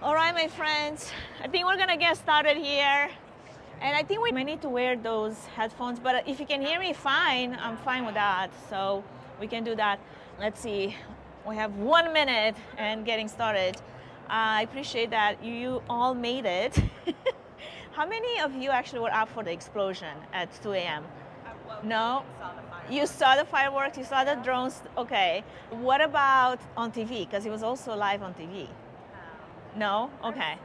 All right, my friends, I think we're gonna get started here. And I think we may need to wear those headphones, but if you can hear me fine, I'm fine with that. So we can do that. Let's see, we have 1 minute and getting started. I appreciate that you all made it. How many of you actually were up for the explosion at 2 a.m.? No? You saw the fireworks, you saw the drones, okay. What about on TV? Because it was also live on TV. No? Okay.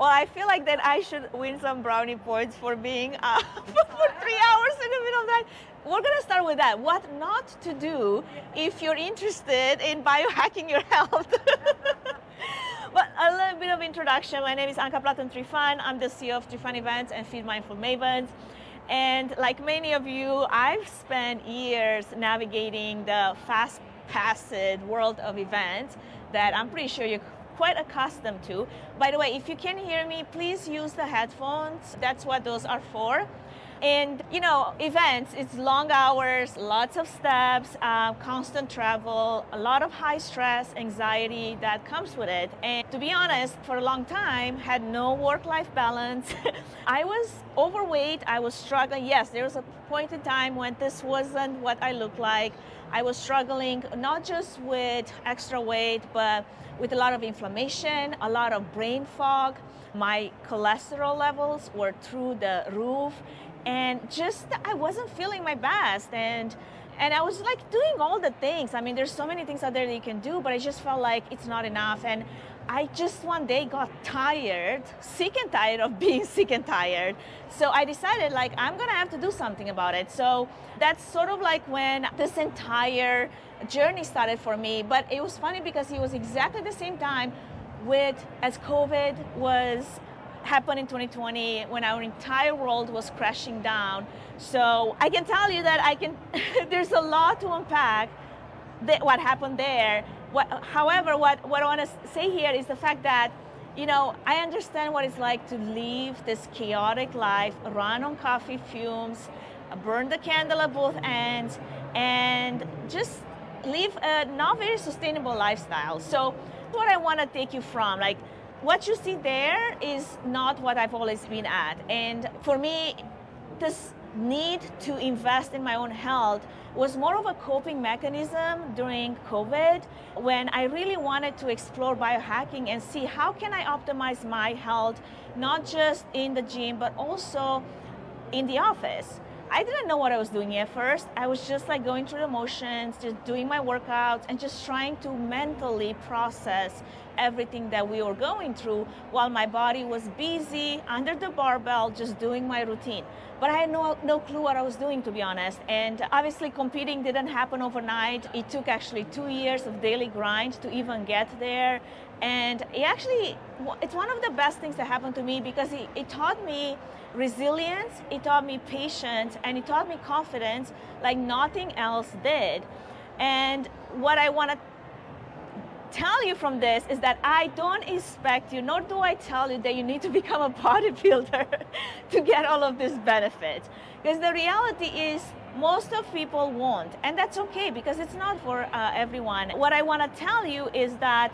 Well, I feel like that I should win some brownie points for being up for 3 hours in the middle of the night. We're going to start with that. What not to do if you're interested in biohacking your health. But a little bit of introduction. My name is Anca Platon Trifan. I'm the CEO of Trifan Events and Feed Mindful Mavens. And like many of you, I've spent years navigating the fast-paced world of events that I'm pretty sure you're quite accustomed to. By the way, if you can hear me, please use the headphones. That's what those are for. And you know, events, it's long hours, lots of steps, constant travel, a lot of high stress, anxiety that comes with it. And to be honest, for a long time, had no work-life balance. I was overweight, I was struggling. Yes, there was a point in time when this wasn't what I looked like. I was struggling not just with extra weight, but with a lot of inflammation, a lot of brain fog. My cholesterol levels were through the roof. And just, I wasn't feeling my best. And I was like doing all the things. I mean, there's so many things out there that you can do, but I just felt like it's not enough. And I just one day got tired, sick and tired of being sick and tired. So I decided like, I'm gonna have to do something about it. So that's sort of like when this entire journey started for me. But it was funny because it was exactly the same time as COVID was happened in 2020 when our entire world was crashing down. So I can tell you that there's a lot to unpack what happened there. However, what I want to say here is the fact that, you know, I understand what it's like to live this chaotic life, run on coffee fumes, burn the candle at both ends, and just live a not very sustainable lifestyle. So what I want to take you from, like, what you see there is not what I've always been at. And for me, this need to invest in my own health was more of a coping mechanism during COVID, when I really wanted to explore biohacking and see how can I optimize my health, not just in the gym, but also in the office. I didn't know what I was doing at first. I was just like going through the motions, just doing my workouts and just trying to mentally process everything that we were going through while my body was busy under the barbell, just doing my routine. But I had no clue what I was doing, to be honest. And obviously competing didn't happen overnight. It took actually 2 years of daily grind to even get there. And it's one of the best things that happened to me because it taught me resilience, it taught me patience, and it taught me confidence like nothing else did. And what I want to tell you from this is that I don't expect you, nor do I tell you that you need to become a bodybuilder to get all of these benefits. Because the reality is most of people won't, and that's okay because it's not for everyone. What I want to tell you is that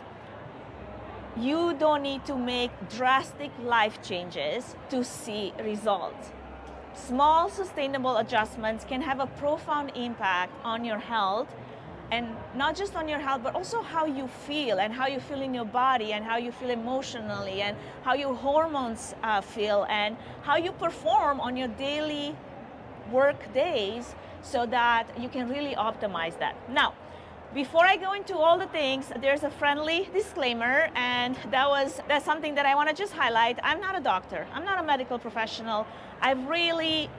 you don't need to make drastic life changes to see results. Small, sustainable adjustments can have a profound impact on your health, and not just on your health, but also how you feel and how you feel in your body and how you feel emotionally and how your hormones feel and how you perform on your daily work days so that you can really optimize that. Now, before I go into all the things, there's a friendly disclaimer, and that's something that I want to just highlight. I'm not a doctor. I'm not a medical professional. I've really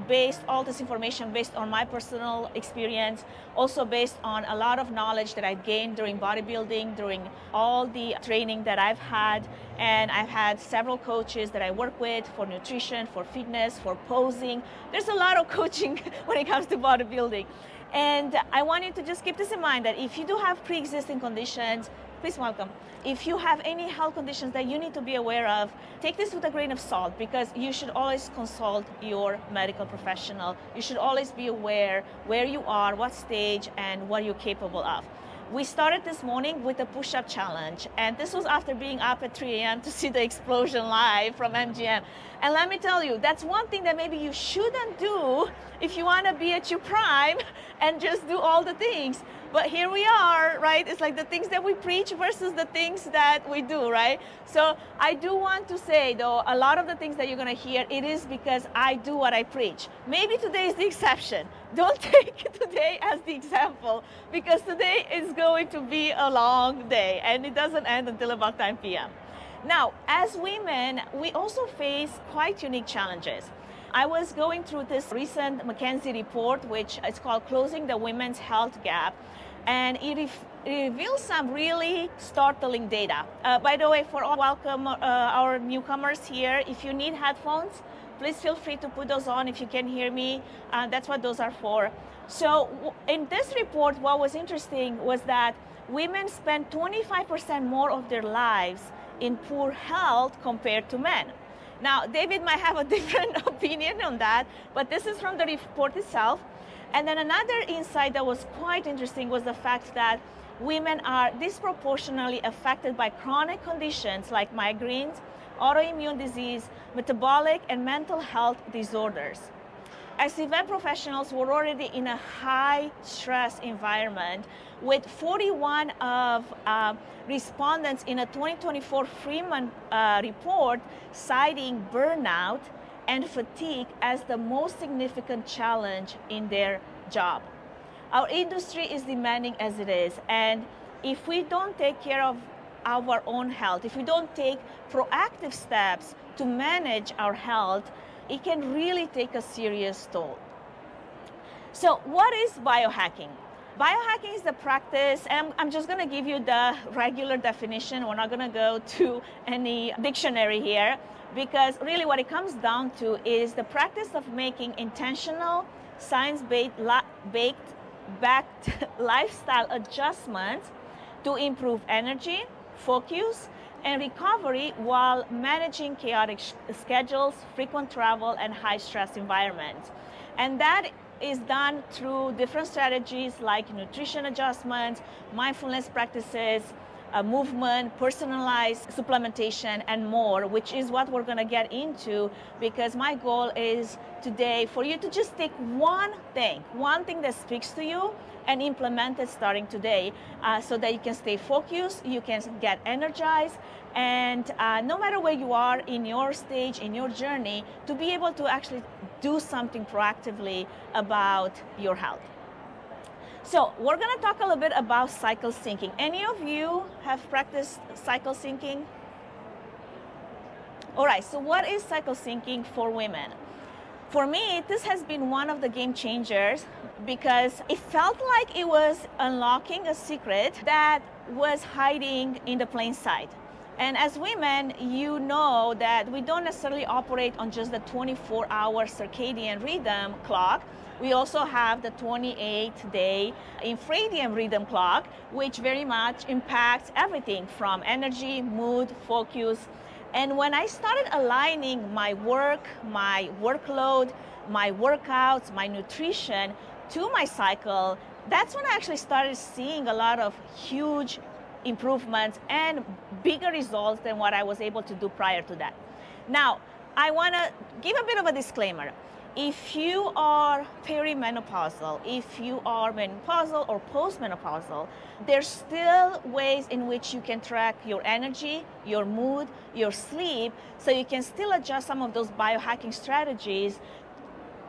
based all this information based on my personal experience, also based on a lot of knowledge that I've gained during bodybuilding, during all the training that I've had, and I've had several coaches that I work with for nutrition, for fitness, for posing. There's a lot of coaching when it comes to bodybuilding. And I want you to just keep this in mind that if you do have pre-existing conditions, please welcome. If you have any health conditions that you need to be aware of, take this with a grain of salt because you should always consult your medical professional. You should always be aware where you are, what stage, and what you're capable of. We started this morning with a push-up challenge, and this was after being up at 3 a.m. to see the explosion live from MGM. And let me tell you, that's one thing that maybe you shouldn't do if you want to be at your prime and just do all the things. But here we are, right? It's like the things that we preach versus the things that we do, right? So I do want to say, though, a lot of the things that you're going to hear, it is because I do what I preach. Maybe today is the exception. Don't take today as the example, because today is going to be a long day, and it doesn't end until about 10 p.m. Now, as women, we also face quite unique challenges. I was going through this recent McKinsey report, which is called Closing the Women's Health Gap, and it reveals some really startling data. By the way, for all welcome our newcomers here, if you need headphones, please feel free to put those on if you can hear me. That's what those are for. So in this report, what was interesting was that women spend 25% more of their lives in poor health compared to men. Now, David might have a different opinion on that, but this is from the report itself. And then another insight that was quite interesting was the fact that women are disproportionately affected by chronic conditions like migraines, autoimmune disease, metabolic and mental health disorders. As event professionals, we're already in a high stress environment, with 41 of respondents in a 2024 Freeman report citing burnout and fatigue as the most significant challenge in their job. Our industry is demanding as it is, and if we don't take care of our own health, if we don't take proactive steps to manage our health, it can really take a serious toll. So what is biohacking? Biohacking is the practice, and I'm just going to give you the regular definition. We're not going to go to any dictionary here, because really what it comes down to is the practice of making intentional, science-backed lifestyle adjustments to improve energy, focus, and recovery while managing chaotic schedules, frequent travel, and high-stress environments. And that is done through different strategies like nutrition adjustments, mindfulness practices, movement, personalized supplementation, and more, which is what we're going to get into, because my goal is today for you to just take one thing that speaks to you and implement it starting today, so that you can stay focused, you can get energized, and no matter where you are in your stage, in your journey, to be able to actually do something proactively about your health. So we're going to talk a little bit about cycle syncing. Any of you have practiced cycle syncing? All right, so what is cycle syncing for women? For me, this has been one of the game changers, because it felt like it was unlocking a secret that was hiding in the plain sight. And as women, you know that we don't necessarily operate on just the 24-hour circadian rhythm clock. We also have the 28-day infradian rhythm clock, which very much impacts everything from energy, mood, focus. And when I started aligning my work, my workload, my workouts, my nutrition to my cycle, that's when I actually started seeing a lot of huge improvements and bigger results than what I was able to do prior to that. Now, I want to give a bit of a disclaimer. If you are perimenopausal, if you are menopausal or postmenopausal, there's still ways in which you can track your energy, your mood, your sleep, so you can still adjust some of those biohacking strategies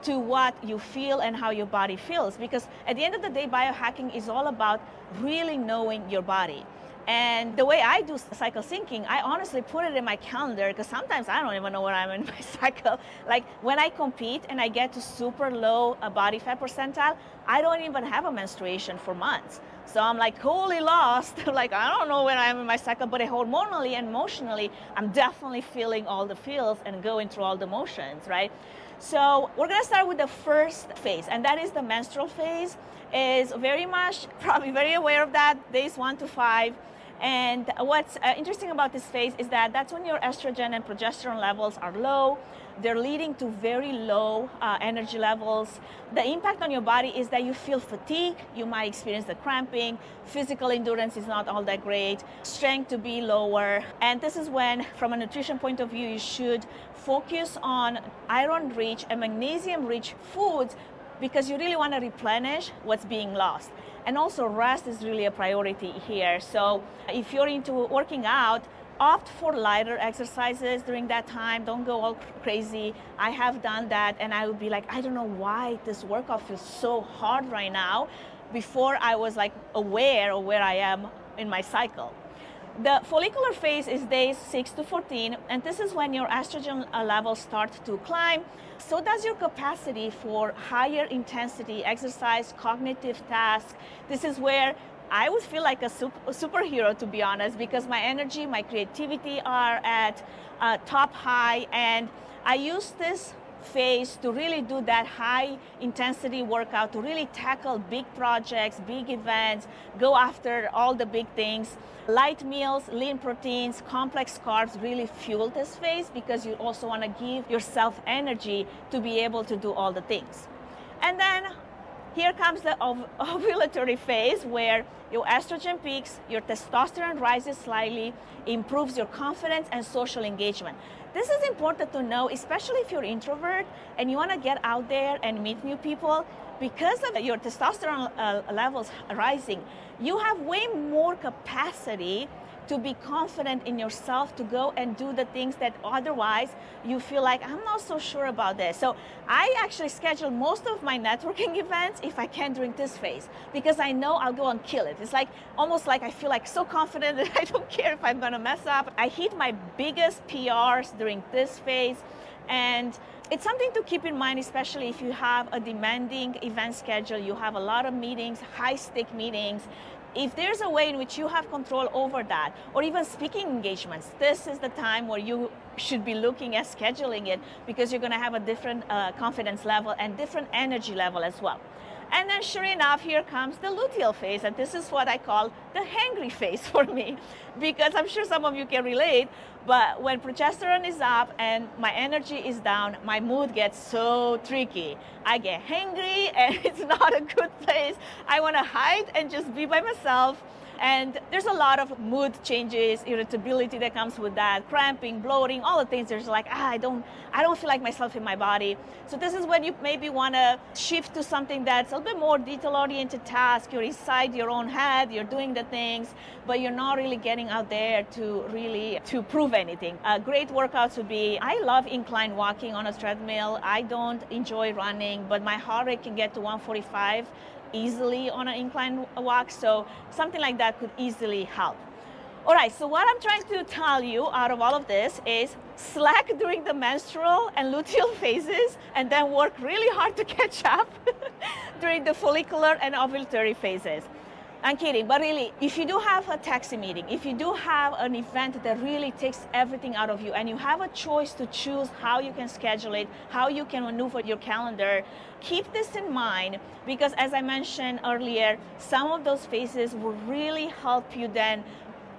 to what you feel and how your body feels. Because at the end of the day, biohacking is all about really knowing your body. And the way I do cycle syncing, I honestly put it in my calendar, because sometimes I don't even know where I'm in my cycle. Like when I compete and I get to super low body fat percentile, I don't even have a menstruation for months. So I'm like totally lost. Like I don't know where I am in my cycle, but hormonally and emotionally, I'm definitely feeling all the feels and going through all the motions, right? So we're gonna start with the first phase, and that is the menstrual phase. Is very much, probably very aware of that, days 1 to 5. And what's interesting about this phase is that that's when your estrogen and progesterone levels are low. They're leading to very low energy levels. The impact on your body is that you feel fatigue, you might experience the cramping, physical endurance is not all that great, strength to be lower. And this is when, from a nutrition point of view, you should focus on iron-rich and magnesium-rich foods because you really want to replenish what's being lost. And also rest is really a priority here. So if you're into working out, opt for lighter exercises during that time. Don't go all crazy. I have done that, and I would be like, I don't know why this workout feels so hard right now, before I was like aware of where I am in my cycle. The follicular phase is days 6 to 14, and this is when your estrogen levels start to climb. So does your capacity for higher intensity exercise, cognitive tasks. This is where I would feel like a superhero, to be honest, because my energy, my creativity are at top high, and I use this phase to really do that high intensity workout, to really tackle big projects, big events, go after all the big things. Light meals, lean proteins, complex carbs really fuel this phase because you also want to give yourself energy to be able to do all the things. And then here comes the ovulatory phase, where your estrogen peaks, your testosterone rises slightly, improves your confidence and social engagement. This is important to know, especially if you're an introvert and you want to get out there and meet new people. Because of your testosterone levels rising, you have way more capacity to be confident in yourself, to go and do the things that otherwise you feel like, I'm not so sure about this. So I actually schedule most of my networking events, if I can, during this phase, because I know I'll go and kill it. It's like almost like I feel like so confident that I don't care if I'm gonna mess up. I hit my biggest PRs during this phase, and it's something to keep in mind, especially if you have a demanding event schedule, you have a lot of meetings, high-stake meetings. If there's a way in which you have control over that, or even speaking engagements, this is the time where you should be looking at scheduling it, because you're gonna have a different confidence level and different energy level as well. And then sure enough, here comes the luteal phase, and this is what I call the hangry phase for me, because I'm sure some of you can relate, but when progesterone is up and my energy is down, my mood gets so tricky. I get hangry and it's not a good place. I wanna hide and just be by myself. And there's a lot of mood changes, irritability that comes with that, cramping, bloating, all the things. There's like, I don't feel like myself in my body. So this is when you maybe want to shift to something that's a little bit more detail-oriented task. You're inside your own head, you're doing the things, but you're not really getting out there to prove anything. Great workouts would be, I love incline walking on a treadmill. I don't enjoy running, but my heart rate can get to 145 easily on an incline walk, so something like that could easily help. All right, so what I'm trying to tell you out of all of this is slack during the menstrual and luteal phases, and then work really hard to catch up during the follicular and ovulatory phases. I'm kidding, but really, if you do have a taxi meeting, if you do have an event that really takes everything out of you, and you have a choice to choose how you can schedule it, how you can maneuver your calendar, keep this in mind, because as I mentioned earlier, some of those phases will really help you then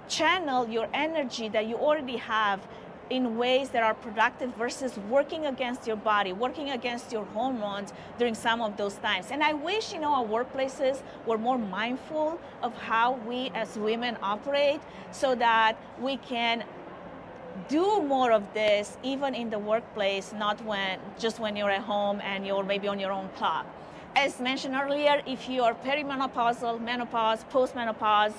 channel your energy that you already have in ways that are productive versus working against your body, working against your hormones during some of those times. And I wish, our workplaces were more mindful of how we as women operate, so that we can do more of this even in the workplace, not just when you're at home and you're maybe on your own clock. As mentioned earlier, if you are perimenopausal, menopause, postmenopause,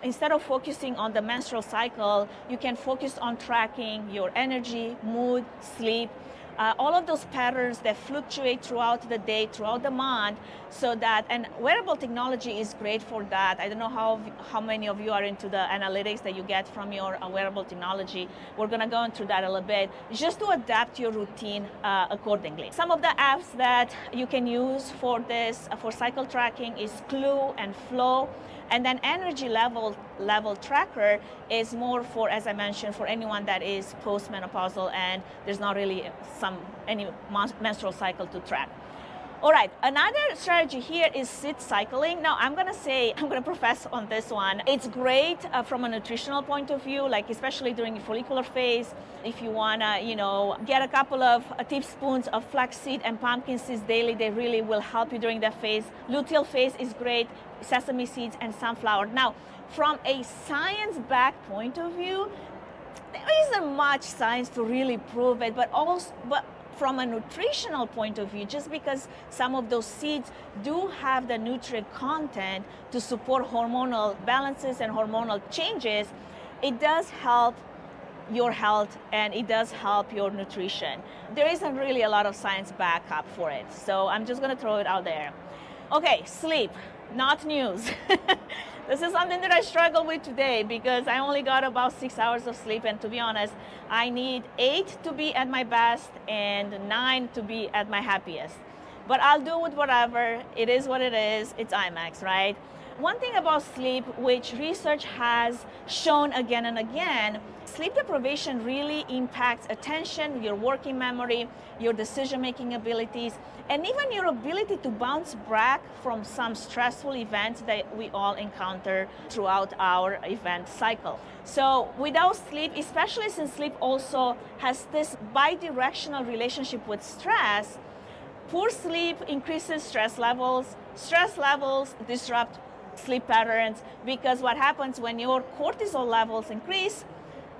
instead of focusing on the menstrual cycle, you can focus on tracking your energy, mood, sleep, all of those patterns that fluctuate throughout the day, throughout the month, so that, and wearable technology is great for that. I don't know how many of you are into the analytics that you get from your wearable technology. We're gonna go into that a little bit, just to adapt your routine accordingly. Some of the apps that you can use for this, for cycle tracking, is Clue and Flow. And then energy level tracker is more for, as I mentioned, for anyone that is postmenopausal and there's not really any menstrual cycle to track. All right, another strategy here is sit cycling. Now, I'm gonna profess on this one. It's great from a nutritional point of view, like especially during the follicular phase. If you wanna, get a couple of teaspoons of flaxseed and pumpkin seeds daily, they really will help you during that phase. Luteal phase is great, sesame seeds and sunflower. Now, from a science-backed point of view, there isn't much science to really prove it, but from a nutritional point of view, just because some of those seeds do have the nutrient content to support hormonal balances and hormonal changes, it does help your health and it does help your nutrition. There isn't really a lot of science backup for it, so I'm just gonna throw it out there. Okay, sleep, not news. This is something that I struggle with today because I only got about 6 hours of sleep, and to be honest, I need 8 to be at my best and 9 to be at my happiest. But I'll do with whatever. It is what it is. It's IMEX, right? One thing about sleep, which research has shown again and again, sleep deprivation really impacts attention, your working memory, your decision-making abilities, and even your ability to bounce back from some stressful events that we all encounter throughout our event cycle. So without sleep, especially since sleep also has this bidirectional relationship with stress, poor sleep increases stress levels disrupt sleep patterns, because what happens when your cortisol levels increase,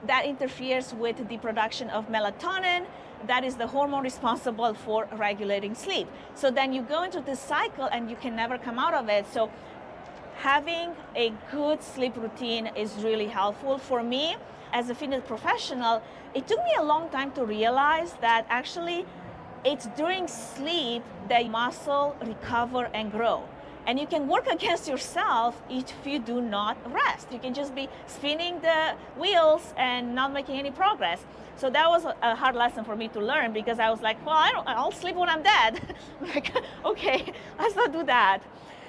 that interferes with the production of melatonin. That is the hormone responsible for regulating sleep. So then you go into this cycle and you can never come out of it. So having a good sleep routine is really helpful. For me, as a fitness professional, it took me a long time to realize that actually it's during sleep that muscle recover and grow. And you can work against yourself if you do not rest. You can just be spinning the wheels and not making any progress. So that was a hard lesson for me to learn, because I was like, well, I'll sleep when I'm dead. Like, okay, let's not do that.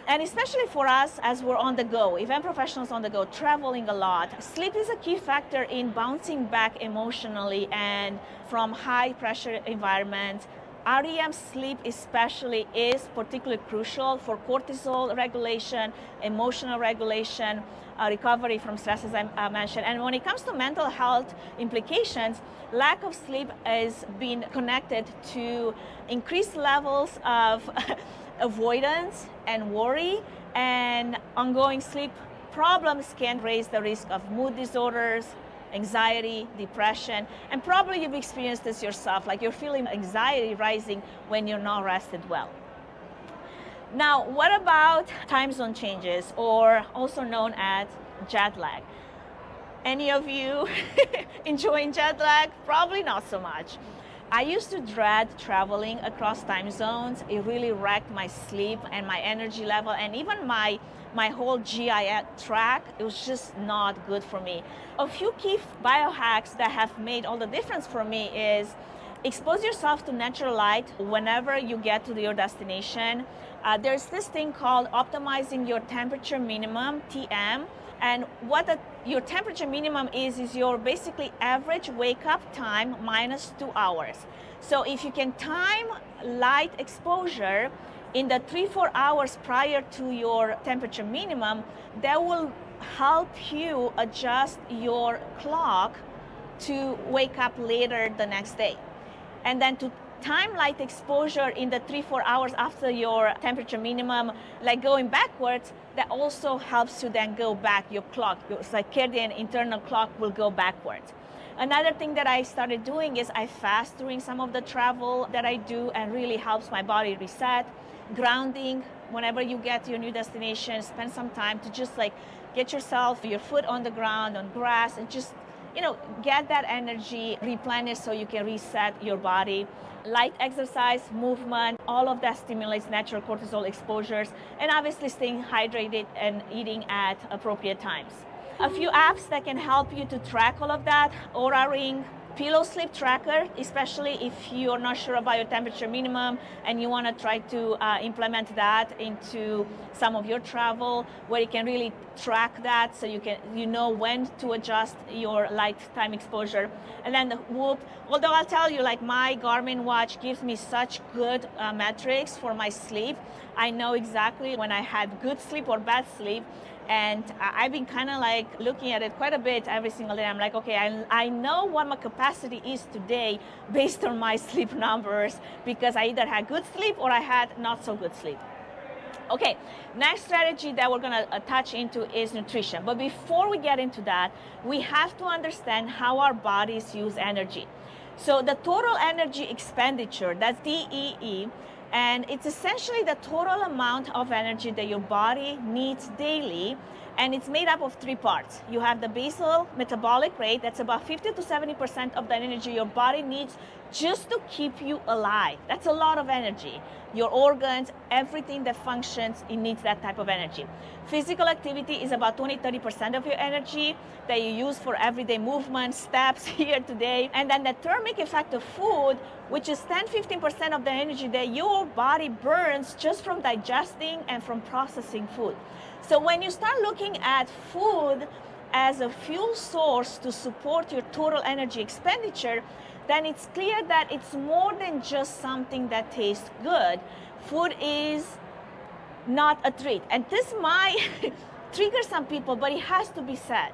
And especially for us as we're on the go, event professionals on the go, traveling a lot, sleep is a key factor in bouncing back emotionally and from high pressure environments. REM sleep especially is particularly crucial for cortisol regulation, emotional regulation, recovery from stress, as I mentioned. And when it comes to mental health implications, lack of sleep has been connected to increased levels of avoidance and worry, and ongoing sleep problems can raise the risk of mood disorders, anxiety, depression, and probably you've experienced this yourself, like you're feeling anxiety rising when you're not rested well. Now, what about time zone changes, or also known as jet lag? Any of you enjoying jet lag? Probably not so much. I used to dread traveling across time zones. It really wrecked my sleep and my energy level, and even my whole GI tract. It was just not good for me. A few key biohacks that have made all the difference for me is expose yourself to natural light whenever you get to your destination. There's this thing called optimizing your temperature minimum, TM. And what your temperature minimum is your basically average wake up time minus 2 hours. So if you can time light exposure in the 3-4 hours prior to your temperature minimum, that will help you adjust your clock to wake up later the next day. And then to time light exposure in the 3-4 hours after your temperature minimum, like going backwards, that also helps you then go back. Your clock, your circadian internal clock will go backwards. Another thing that I started doing is I fast during some of the travel that I do, and really helps my body reset. Grounding, whenever you get to your new destination, spend some time to just like get yourself, your foot on the ground, on grass, and just, get that energy replenished so you can reset your body. Light exercise, movement, all of that stimulates natural cortisol exposures, and obviously staying hydrated and eating at appropriate times. A few apps that can help you to track all of that: Oura Ring, pillow sleep tracker, especially if you're not sure about your temperature minimum and you want to try to implement that into some of your travel, where you can really track that so you know when to adjust your light time exposure. And then the Whoop, although I'll tell you, like, my Garmin watch gives me such good metrics for my sleep. I know exactly when I had good sleep or bad sleep. And I've been kind of like looking at it quite a bit every single day. I'm like, okay, I know what my capacity is today based on my sleep numbers, because I either had good sleep or I had not so good sleep. Okay, next strategy that we're gonna touch into is nutrition. But before we get into that, we have to understand how our bodies use energy. So the total energy expenditure, that's DEE, and it's essentially the total amount of energy that your body needs daily, and it's made up of three parts. You have the basal metabolic rate, that's about 50 to 70% of the energy your body needs just to keep you alive. That's a lot of energy. Your organs, everything that functions, it needs that type of energy. Physical activity is about 20-30% of your energy that you use for everyday movement, steps here today. And then the thermic effect of food, which is 10-15% of the energy that your body burns just from digesting and from processing food. So when you start looking at food as a fuel source to support your total energy expenditure, then it's clear that it's more than just something that tastes good. Food is not a treat. And this might trigger some people, but it has to be said.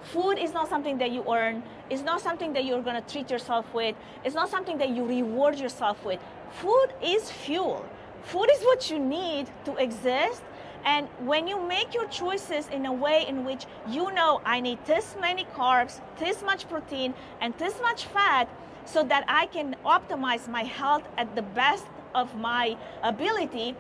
Food is not something that you earn. It's not something that you're gonna treat yourself with. It's not something that you reward yourself with. Food is fuel. Food is what you need to exist. And when you make your choices in a way in which you know, I need this many carbs, this much protein, and this much fat, so that I can optimize my health at the best of my ability,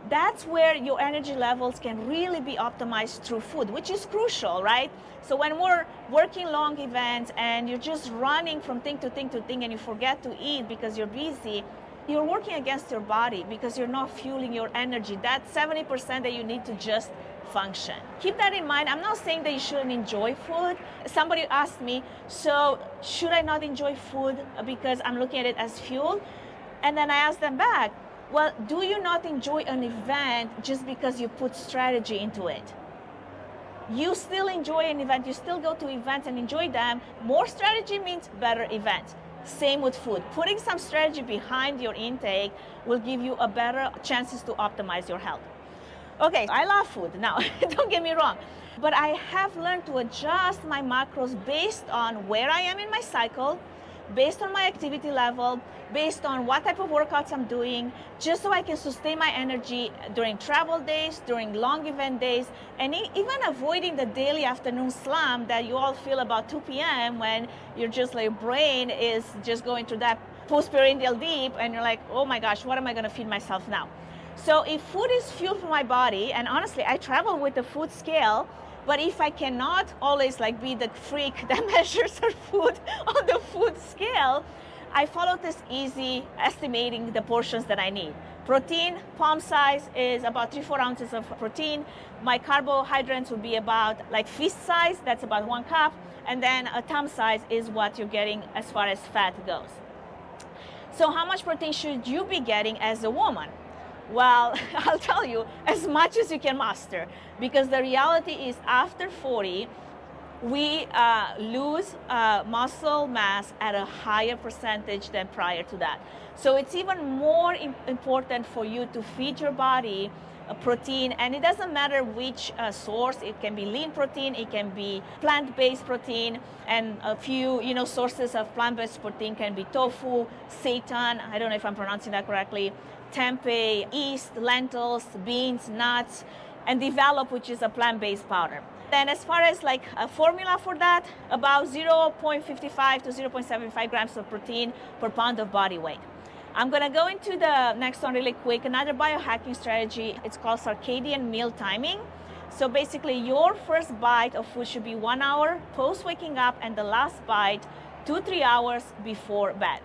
that's where your energy levels can really be optimized through food, which is crucial, right? So when we're working long events and you're just running from thing to thing to thing and you forget to eat because you're busy, you're working against your body because you're not fueling your energy. That's 70% that you need to just function. Keep that in mind. I'm not saying that you shouldn't enjoy food. Somebody asked me, so should I not enjoy food because I'm looking at it as fuel? And then I asked them back, well, do you not enjoy an event just because you put strategy into it? You still enjoy an event. You still go to events and enjoy them. More strategy means better events. Same with food. Putting some strategy behind your intake will give you a better chances to optimize your health. Okay, I love food now, don't get me wrong, but I have learned to adjust my macros based on where I am in my cycle, based on my activity level, based on what type of workouts I'm doing, just so I can sustain my energy during travel days, during long event days, and even avoiding the daily afternoon slump that you all feel about 2 p.m. when you're just like, your brain is just going through that postprandial dip and you're like, oh my gosh, what am I gonna feed myself now? So if food is fuel for my body, and honestly, I travel with the food scale, but if I cannot always like be the freak that measures her food on the food scale, I follow this easy estimating the portions that I need. Protein, palm size is about 3-4 ounces of protein. My carbohydrates would be about like fist size, that's about 1 cup. And then a thumb size is what you're getting as far as fat goes. So how much protein should you be getting as a woman? Well, I'll tell you, as much as you can muster, because the reality is after 40, we lose muscle mass at a higher percentage than prior to that. So it's even more important for you to feed your body protein, and it doesn't matter which source. It can be lean protein, it can be plant-based protein, and a few sources of plant-based protein can be tofu, seitan, I don't know if I'm pronouncing that correctly, tempeh, yeast, lentils, beans, nuts, and develop, which is a plant-based powder. Then as far as like a formula for that, about 0.55 to 0.75 grams of protein per pound of body weight. I'm gonna go into the next one really quick, another biohacking strategy. It's called circadian meal timing. So basically your first bite of food should be 1 hour post waking up and the last bite 2-3 hours before bed.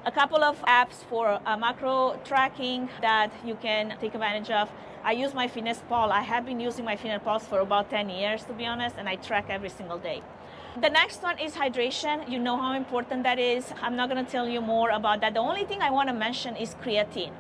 A couple of apps for macro tracking that you can take advantage of. I use MyFitnessPal. I have been using MyFitnessPal for about 10 years, to be honest, and I track every single day. The next one is hydration. You know how important that is. I'm not going to tell you more about that. The only thing I want to mention is creatine.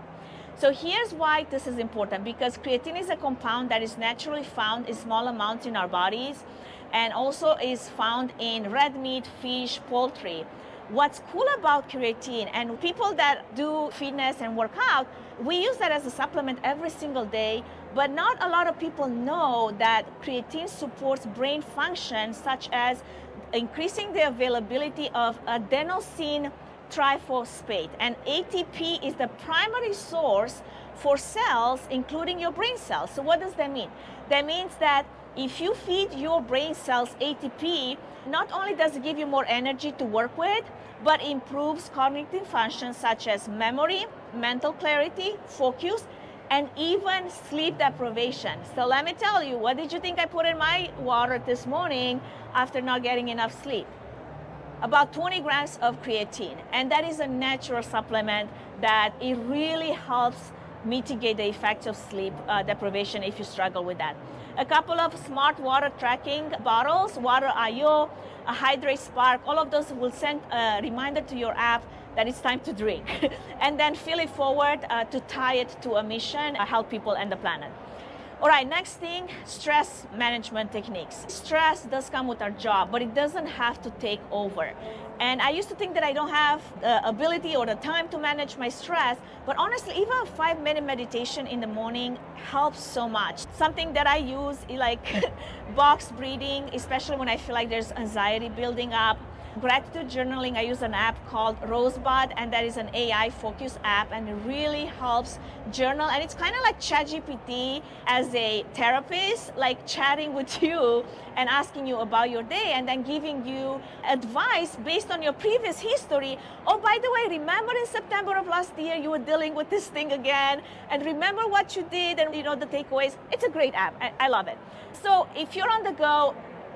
So here's why this is important, because creatine is a compound that is naturally found in small amounts in our bodies and also is found in red meat, fish, poultry. What's cool about creatine, and people that do fitness and work out, we use that as a supplement every single day, but not a lot of people know that creatine supports brain function such as increasing the availability of adenosine triphosphate, and ATP is the primary source for cells, including your brain cells. So what does that mean? That means that if you feed your brain cells ATP, not only does it give you more energy to work with, but improves cognitive functions such as memory, mental clarity, focus, and even sleep deprivation. So let me tell you, what did you think I put in my water this morning after not getting enough sleep? About 20 grams of creatine, and that is a natural supplement that it really helps mitigate the effects of sleep deprivation if you struggle with that. A couple of smart water tracking bottles, Water.io, a Hydrate Spark, all of those will send a reminder to your app that it's time to drink. And then fill it forward to tie it to a mission, help people and the planet. All right, next thing, stress management techniques. Stress does come with our job, but it doesn't have to take over. And I used to think that I don't have the ability or the time to manage my stress, but honestly, even a 5-minute meditation in the morning helps so much. Something that I use is like box breathing, especially when I feel like there's anxiety building up. Gratitude journaling, I use an app called Rosebud, and that is an AI focused app, and it really helps journal. And it's kind of like ChatGPT as a therapist, like chatting with you and asking you about your day and then giving you advice based on your previous history. Oh, by the way, remember in September of last year you were dealing with this thing again, and remember what you did and the takeaways. It's a great app. I love it. So if you're on the go,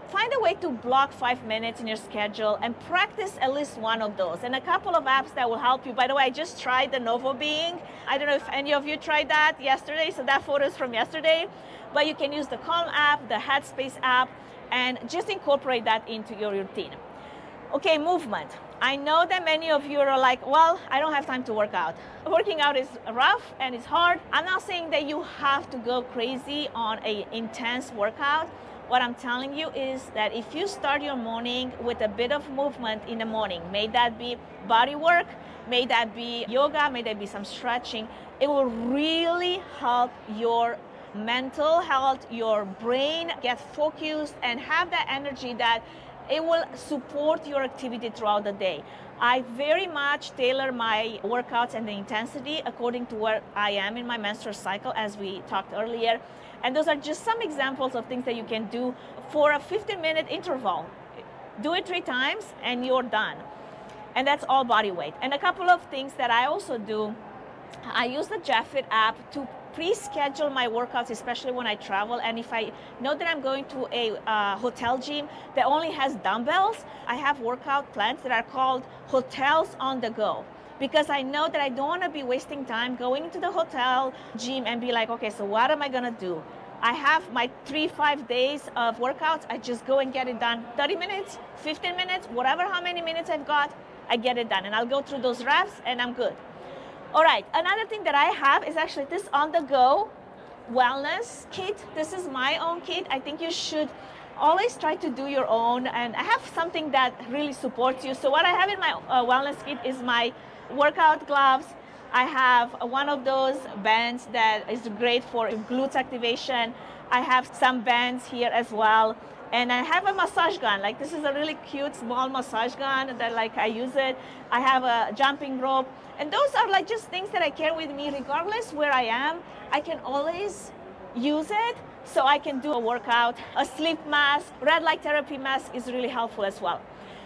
find a way to block 5 minutes in your schedule and practice at least one of those. And a couple of apps that will help you. By the way, I just tried the Novo Being. I don't know if any of you tried that yesterday, so that photo is from yesterday. But you can use the Calm app, the Headspace app, and just incorporate that into your routine. Okay, movement. I know that many of you are like, well, I don't have time to work out. Working out is rough and it's hard. I'm not saying that you have to go crazy on an intense workout. What I'm telling you is that if you start your morning with a bit of movement in the morning, may that be body work, may that be yoga, may that be some stretching, it will really help your mental health, your brain get focused and have that energy that it will support your activity throughout the day. I very much tailor my workouts and the intensity according to where I am in my menstrual cycle, as we talked earlier. And those are just some examples of things that you can do for a 15-minute interval. Do it 3 times and you're done. And that's all body weight. And a couple of things that I also do, I use the JaffeT app to pre-schedule my workouts, especially when I travel. And if I know that I'm going to a hotel gym that only has dumbbells, I have workout plans that are called hotels on the go. Because I know that I don't want to be wasting time going into the hotel gym and be like, okay, so what am I going to do? I have my 3-5 days of workouts. I just go and get it done. 30 minutes, 15 minutes, whatever how many minutes I've got, I get it done. And I'll go through those reps and I'm good. All right, another thing that I have is actually this on-the-go wellness kit. This is my own kit. I think you should always try to do your own. And I have something that really supports you. So what I have in my wellness kit is my workout gloves. I have one of those bands that is great for glutes activation. I have some bands here as well. And I have a massage gun. Like, this is a really cute small massage gun that I use it. I have a jumping rope. And those are like just things that I carry with me regardless where I am. I can always use it so I can do a workout. A sleep mask, red light therapy mask is really helpful as well.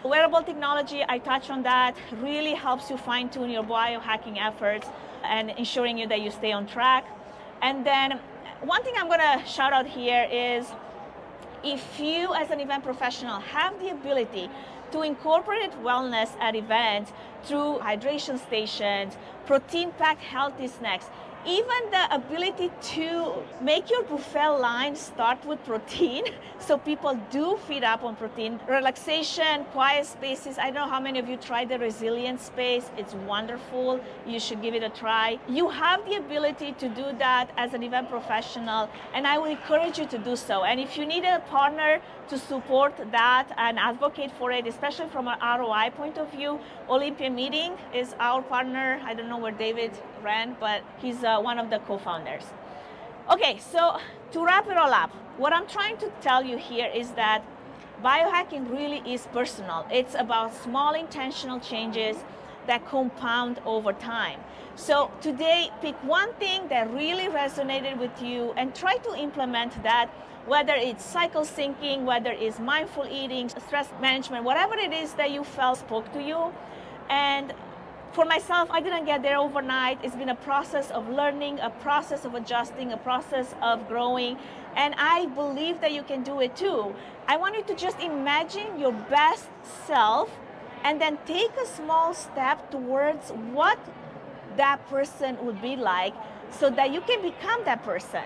Wearable technology, I touched on that, really helps you fine-tune your biohacking efforts and ensuring you that you stay on track. And then one thing I'm gonna shout out here is, if you as an event professional have the ability to incorporate wellness at events through hydration stations, protein-packed healthy snacks, even the ability to make your buffet line start with protein, so people do feed up on protein. Relaxation, quiet spaces. I don't know how many of you tried the resilience space. It's wonderful. You should give it a try. You have the ability to do that as an event professional, and I would encourage you to do so. And if you need a partner to support that and advocate for it, especially from an ROI point of view, Olympia Meeting is our partner. I don't know where David ran, but he's one of the co-founders. Okay, so to wrap it all up, what I'm trying to tell you here is that biohacking really is personal. It's about small intentional changes that compound over time. So today, pick one thing that really resonated with you and try to implement that, whether it's cycle syncing, whether it's mindful eating, stress management, whatever it is that you felt spoke to you. And for myself, I didn't get there overnight. It's been a process of learning, a process of adjusting, a process of growing, and I believe that you can do it too. I want you to just imagine your best self and then take a small step towards what that person would be like so that you can become that person.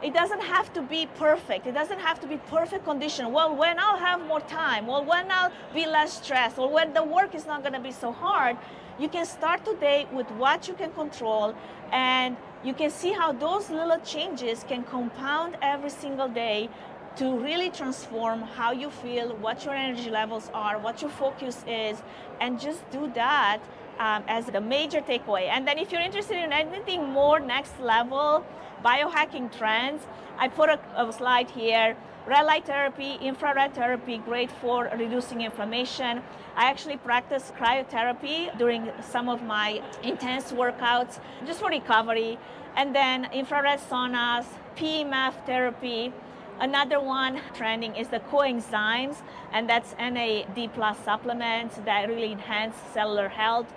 It doesn't have to be perfect. It doesn't have to be perfect condition. Well, when I'll have more time, well, when I'll be less stressed, or when the work is not going to be so hard, you can start today with what you can control, and you can see how those little changes can compound every single day to really transform how you feel, what your energy levels are, what your focus is, and just do that as the major takeaway. And then if you're interested in anything more next level, biohacking trends, I put a slide here. Red light therapy, infrared therapy, great for reducing inflammation. I actually practice cryotherapy during some of my intense workouts, just for recovery. And then infrared saunas, PEMF therapy. Another one trending is the coenzymes, and that's NAD+ supplements that really enhance cellular health.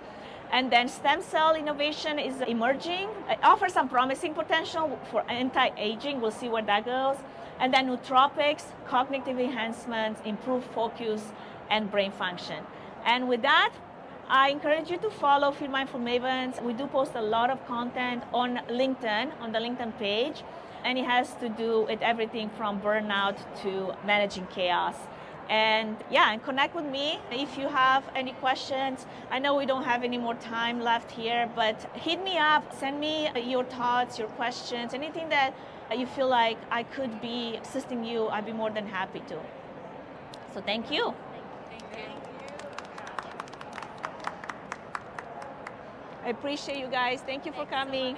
And then stem cell innovation is emerging. It offers some promising potential for anti-aging. We'll see where that goes. And then nootropics, cognitive enhancements, improved focus, and brain function. And with that, I encourage you to follow Feel Mindful Mavens. We do post a lot of content on LinkedIn, on the LinkedIn page, and it has to do with everything from burnout to managing chaos. And yeah, and connect with me if you have any questions. I know we don't have any more time left here, but hit me up, send me your thoughts, your questions, anything that you feel like I could be assisting you, I'd be more than happy to. So thank you. Thank you. I appreciate you guys. Thank you for coming.